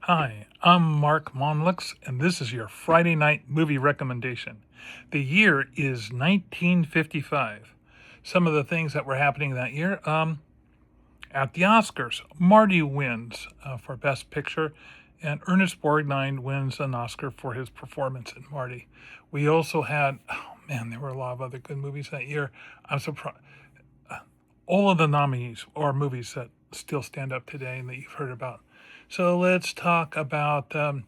Hi, I'm Mark Monlux, and this is your Friday night movie recommendation. The year is 1955. Some of the things that were happening that year, at the Oscars, Marty wins for Best Picture, and Ernest Borgnine wins an Oscar for his performance in Marty. We also had, oh man, there were a lot of other good movies that year. I'm surprised. All of the nominees are movies that still stand up today and that you've heard about. So let's talk about a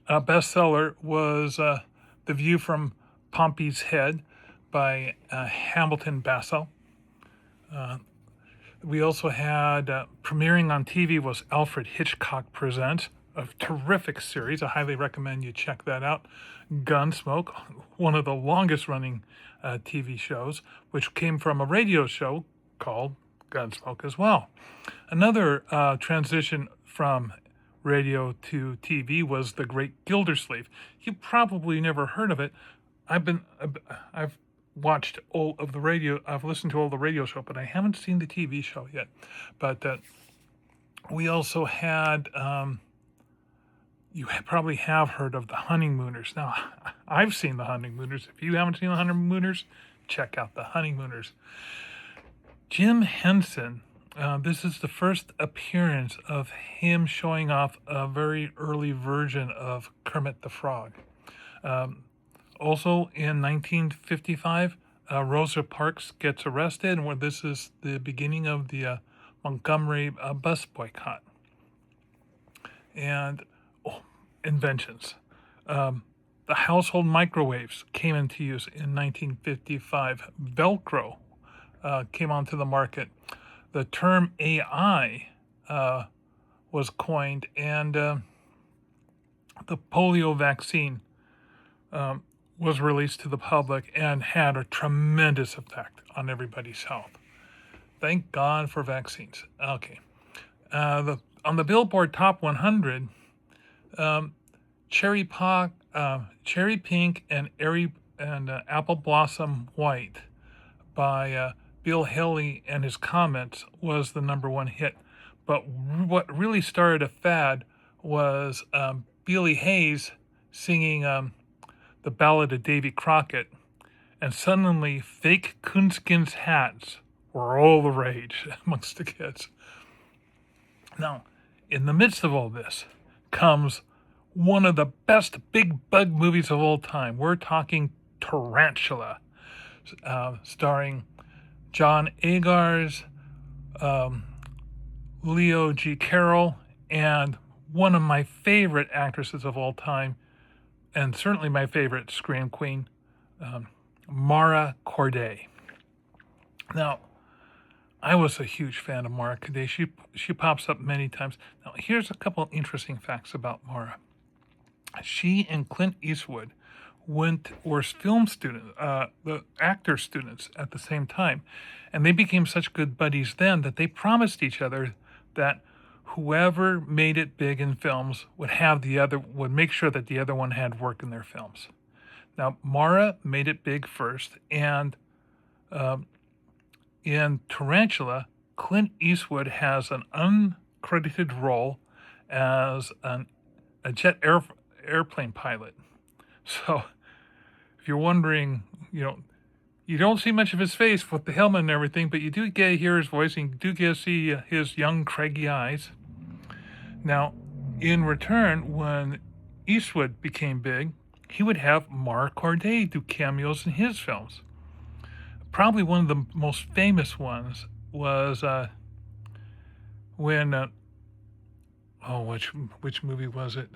bestseller was The View from Pompey's Head by Hamilton Basso. We also had premiering on TV was Alfred Hitchcock Presents, a terrific series. I highly recommend you check that out. Gunsmoke, one of the longest running TV shows, which came from a radio show called Gunsmoke as well. Another transition from radio to TV was The Great Gildersleeve. You probably never heard of it. I've watched all of the radio. I've listened to all the radio show, but I haven't seen the TV show yet. But we also had. You probably have heard of the Honeymooners. Now, I've seen the Honeymooners. If you haven't seen the Honeymooners, check out the Honeymooners. Jim Henson. This is the first appearance of him showing off a very early version of Kermit the Frog. Also in 1955, Rosa Parks gets arrested, and this is the beginning of the Montgomery bus boycott. And inventions. The household microwaves came into use in 1955. Velcro came onto the market. The term AI was coined, and the polio vaccine was released to the public and had a tremendous effect on everybody's health. Thank God for vaccines. Okay. On the Billboard Top 100, Cherry Pink and Apple Blossom White by Bill Haley and his comments was the number one hit. But what really started a fad was Billy Hayes singing the Ballad of Davy Crockett, and suddenly fake coonskin's hats were all the rage amongst the kids. Now, in the midst of all this comes one of the best big bug movies of all time. We're talking Tarantula, starring John Agars, Leo G. Carroll, and one of my favorite actresses of all time, and certainly my favorite scream queen, Mara Corday. Now, I was a huge fan of Mara Corday. She pops up many times. Now, here's a couple interesting facts about Mara. She and Clint Eastwood were film students, the actor students at the same time, and they became such good buddies then that they promised each other that whoever made it big in films would make sure that the other one had work in their films. Now, Mara made it big first, and in Tarantula, Clint Eastwood has an uncredited role as a jet airplane pilot. So, if you're wondering, you don't see much of his face with the helmet and everything, but you do get to hear his voice, and you do get to see his young, craggy eyes. Now, in return, when Eastwood became big, he would have Mara Corday do cameos in his films. Probably one of the most famous ones was when which movie was it?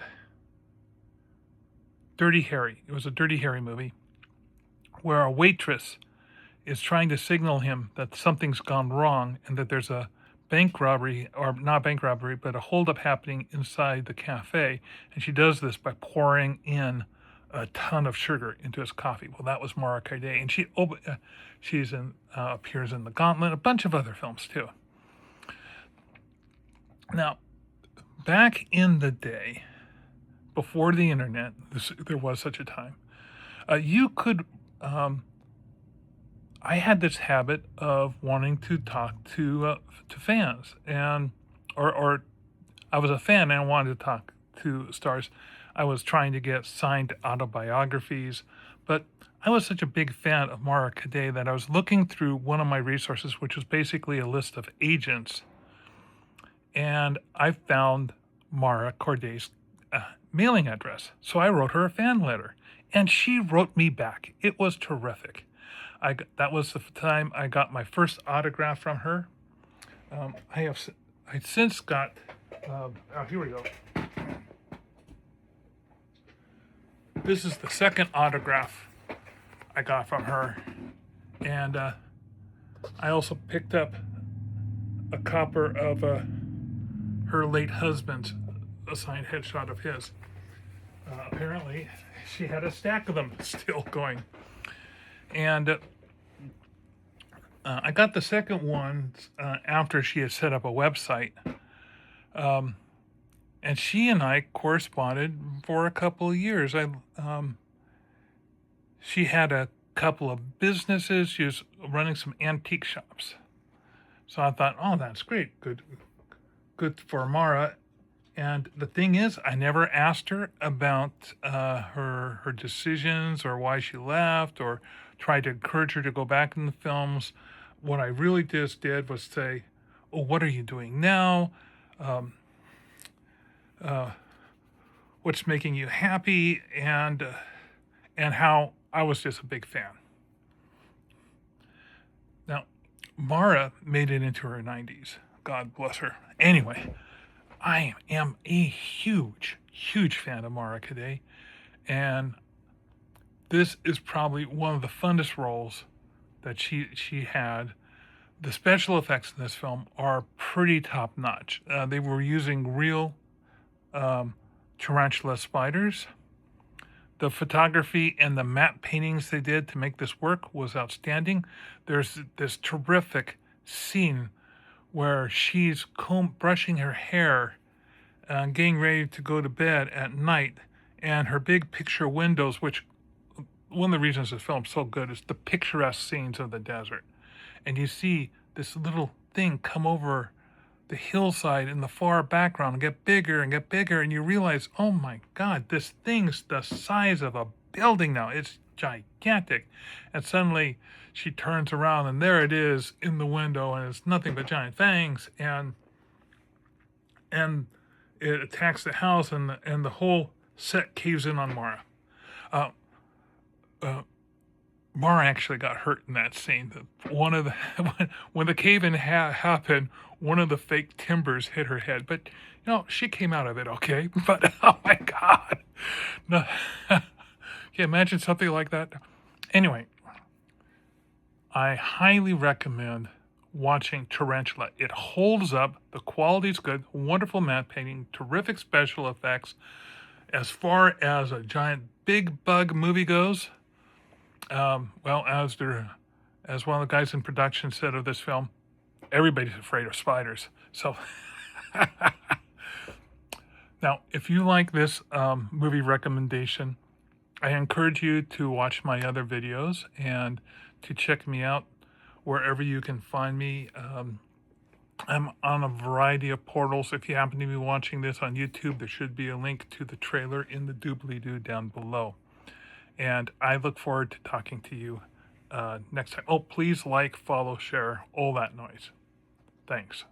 Dirty Harry. It was a Dirty Harry movie where a waitress is trying to signal him that something's gone wrong and that there's a bank robbery, or not bank robbery, but a holdup happening inside the cafe. And she does this by pouring in a ton of sugar into his coffee. Well, that was Mara Corday, and she's appears in The Gauntlet, a bunch of other films too. Now, back in the day, before the internet, there was such a time. You could. I had this habit of wanting to talk to fans, and or I was a fan and I wanted to talk to stars. I was trying to get signed autobiographies, but I was such a big fan of Mara Cadet that I was looking through one of my resources, which was basically a list of agents, and I found Mara Corday's mailing address. So I wrote her a fan letter, and she wrote me back. It was terrific. That was the time I got my first autograph from her. I since got. Here we go. This is the second autograph I got from her, and I also picked up a copy of her late husband's signed headshot of his. Apparently, she had a stack of them still going, and I got the second one after she had set up a website. And she and I corresponded for a couple of years. She had a couple of businesses. She was running some antique shops. So I thought, oh, that's great. Good for Mara. And the thing is, I never asked her about her decisions or why she left or tried to encourage her to go back in the films. What I really just did was say, oh, what are you doing now? What's making you happy, and how I was just a big fan. Now, Mara made it into her 90s. God bless her. Anyway, I am a huge, huge fan of Mara Cadet, and this is probably one of the funnest roles that she had. The special effects in this film are pretty top notch. They were using real tarantula spiders. The photography and the matte paintings they did to make this work was outstanding. There's this terrific scene where she's brushing her hair, getting ready to go to bed at night, and her big picture windows, which one of the reasons this film's so good is the picturesque scenes of the desert. And you see this little thing come over the hillside in the far background and get bigger, and you realize, oh my God, this thing's the size of a building now. It's gigantic. And suddenly she turns around and there it is in the window, and it's nothing but giant fangs, and it attacks the house, and the whole set caves in on Mara. Mara actually got hurt in that scene. One of the when the cave-in happened, one of the fake timbers hit her head, but she came out of it okay. But oh my God, no, can you imagine something like that? Anyway, I highly recommend watching Tarantula. It holds up. The quality's good. Wonderful matte painting. Terrific special effects. As far as a giant big bug movie goes. Well, as one of the guys in production said of this film, everybody's afraid of spiders. So, now, if you like this movie recommendation, I encourage you to watch my other videos and to check me out wherever you can find me. I'm on a variety of portals. If you happen to be watching this on YouTube, there should be a link to the trailer in the doobly-doo down below. And I look forward to talking to you next time. Oh, please like, follow, share, all that noise. Thanks.